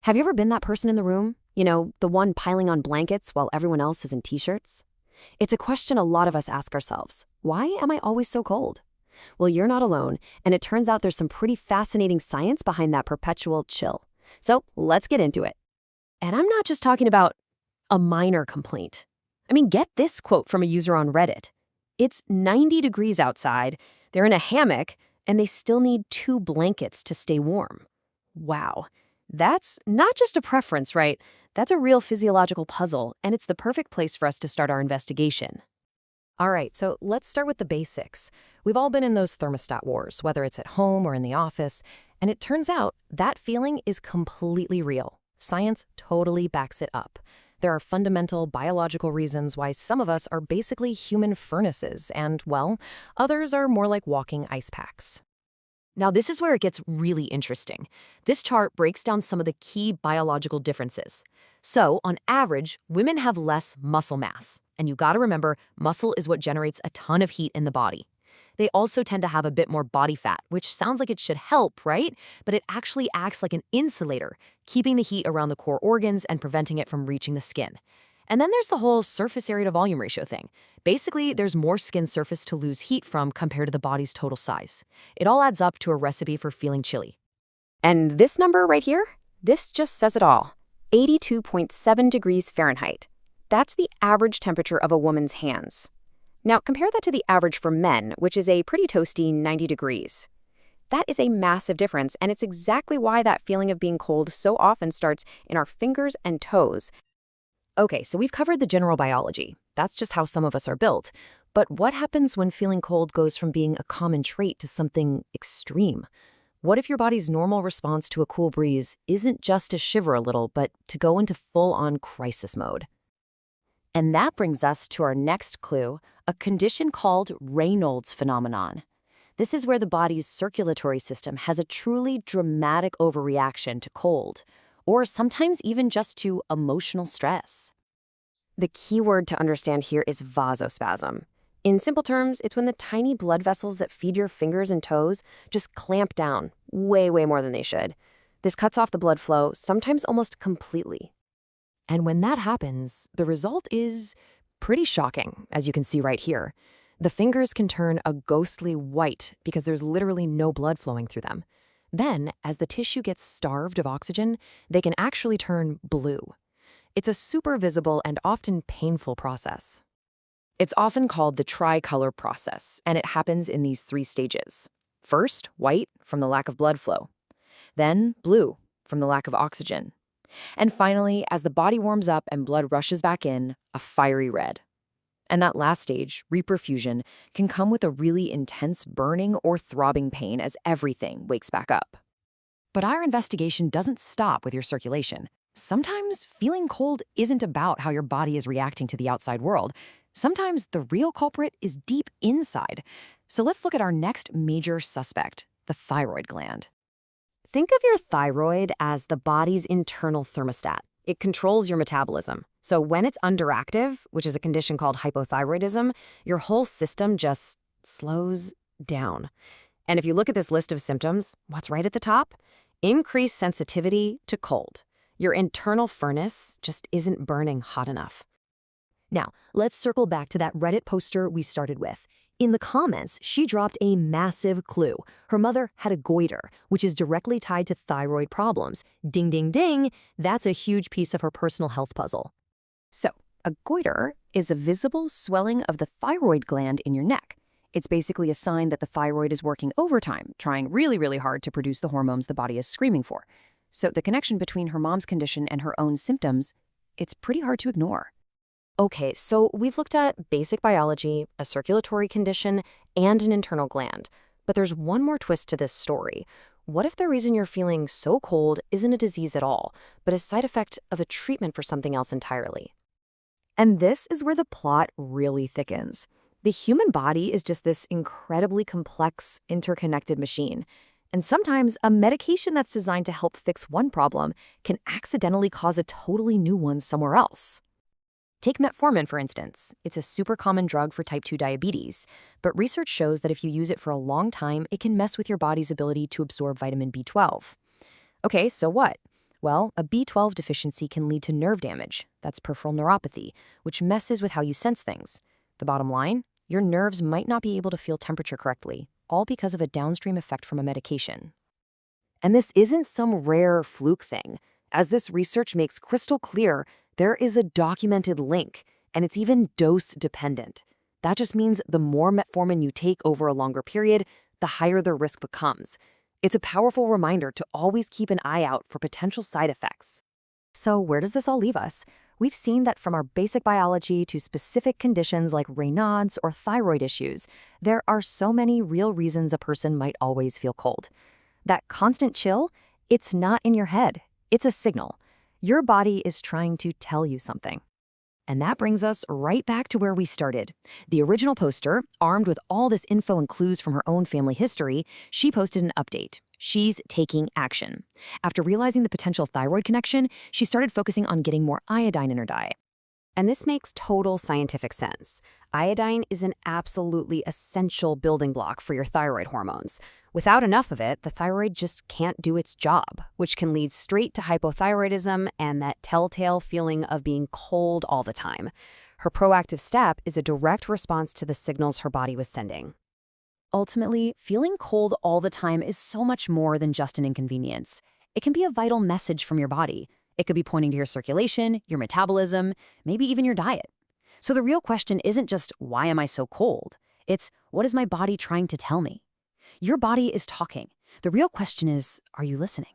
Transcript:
Have you ever been that person in the room? The one piling on blankets while everyone else is in t-shirts? It's a question a lot of us ask ourselves. Why am I always so cold? Well, you're not alone, and it turns out there's some pretty fascinating science behind that perpetual chill. So let's get into it. And I'm not just talking about a minor complaint. Get this quote from a user on Reddit. It's 90 degrees outside, they're in a hammock, and they still need 2 blankets to stay warm. Wow. That's not just a preference, right? That's a real physiological puzzle, and it's the perfect place for us to start our investigation. All right, so let's start with the basics. We've all been in those thermostat wars, whether it's at home or in the office, and it turns out that feeling is completely real. Science totally backs it up. There are fundamental biological reasons why some of us are basically human furnaces, and, well, others are more like walking ice packs. Now, this is where it gets really interesting. This chart breaks down some of the key biological differences. So, on average, women have less muscle mass. And you gotta remember, muscle is what generates a ton of heat in the body. They also tend to have a bit more body fat, which sounds like it should help, right? But it actually acts like an insulator, keeping the heat around the core organs and preventing it from reaching the skin. And then there's the whole surface area to volume ratio thing. Basically, there's more skin surface to lose heat from compared to the body's total size. It all adds up to a recipe for feeling chilly. And this number right here, this just says it all. 82.7 degrees Fahrenheit. That's the average temperature of a woman's hands. Now, compare that to the average for men, which is a pretty toasty 90 degrees. That is a massive difference, and it's exactly why that feeling of being cold so often starts in our fingers and toes. Okay, so we've covered the general biology. That's just how some of us are built. But what happens when feeling cold goes from being a common trait to something extreme? What if your body's normal response to a cool breeze isn't just to shiver a little, but to go into full-on crisis mode? And that brings us to our next clue, a condition called Raynaud's phenomenon. This is where the body's circulatory system has a truly dramatic overreaction to cold, or sometimes even just to emotional stress. The key word to understand here is vasospasm. In simple terms, it's when the tiny blood vessels that feed your fingers and toes just clamp down way more than they should. This cuts off the blood flow, sometimes almost completely. And when that happens, the result is pretty shocking, as you can see right here. The fingers can turn a ghostly white because there's literally no blood flowing through them. Then, as the tissue gets starved of oxygen, they can actually turn blue. It's a super visible and often painful process. It's often called the tricolor process, and it happens in these 3 stages. First, white, from the lack of blood flow. Then, blue, from the lack of oxygen. And finally, as the body warms up and blood rushes back in, a fiery red. And that last stage, reperfusion, can come with a really intense burning or throbbing pain as everything wakes back up. But our investigation doesn't stop with your circulation. Sometimes feeling cold isn't about how your body is reacting to the outside world. Sometimes the real culprit is deep inside. So let's look at our next major suspect, the thyroid gland. Think of your thyroid as the body's internal thermostat. It controls your metabolism. So when it's underactive, which is a condition called hypothyroidism, your whole system just slows down. And if you look at this list of symptoms, what's right at the top? Increased sensitivity to cold. Your internal furnace just isn't burning hot enough. Now, let's circle back to that Reddit poster we started with. In the comments, she dropped a massive clue. Her mother had a goiter, which is directly tied to thyroid problems. Ding, ding, ding, that's a huge piece of her personal health puzzle. So, a goiter is a visible swelling of the thyroid gland in your neck. It's basically a sign that the thyroid is working overtime, trying really hard to produce the hormones the body is screaming for. So the connection between her mom's condition and her own symptoms, it's pretty hard to ignore. Okay, so we've looked at basic biology, a circulatory condition, and an internal gland. But there's one more twist to this story. What if the reason you're feeling so cold isn't a disease at all, but a side effect of a treatment for something else entirely? And this is where the plot really thickens. The human body is just this incredibly complex, interconnected machine. And sometimes a medication that's designed to help fix one problem can accidentally cause a totally new one somewhere else. Take metformin, for instance. It's a super common drug for type 2 diabetes, but research shows that if you use it for a long time, it can mess with your body's ability to absorb vitamin B12. Okay, so what? Well, a B12 deficiency can lead to nerve damage. That's peripheral neuropathy, which messes with how you sense things. The bottom line? Your nerves might not be able to feel temperature correctly, all because of a downstream effect from a medication. And this isn't some rare fluke thing. As this research makes crystal clear, there is a documented link, and it's even dose-dependent. That just means the more metformin you take over a longer period, the higher the risk becomes. It's a powerful reminder to always keep an eye out for potential side effects. So where does this all leave us? We've seen that from our basic biology to specific conditions like Raynaud's or thyroid issues, there are so many real reasons a person might always feel cold. That constant chill, it's not in your head. It's a signal. Your body is trying to tell you something. And that brings us right back to where we started. The original poster, armed with all this info and clues from her own family history, she posted an update. She's taking action. After realizing the potential thyroid connection, she started focusing on getting more iodine in her diet. And this makes total scientific sense. Iodine is an absolutely essential building block for your thyroid hormones. Without enough of it, the thyroid just can't do its job, which can lead straight to hypothyroidism and that telltale feeling of being cold all the time. Her proactive step is a direct response to the signals her body was sending. Ultimately, feeling cold all the time is so much more than just an inconvenience. It can be a vital message from your body. It could be pointing to your circulation, your metabolism, maybe even your diet. So the real question isn't just, why am I so cold? It's, what is my body trying to tell me? Your body is talking. The real question is, are you listening?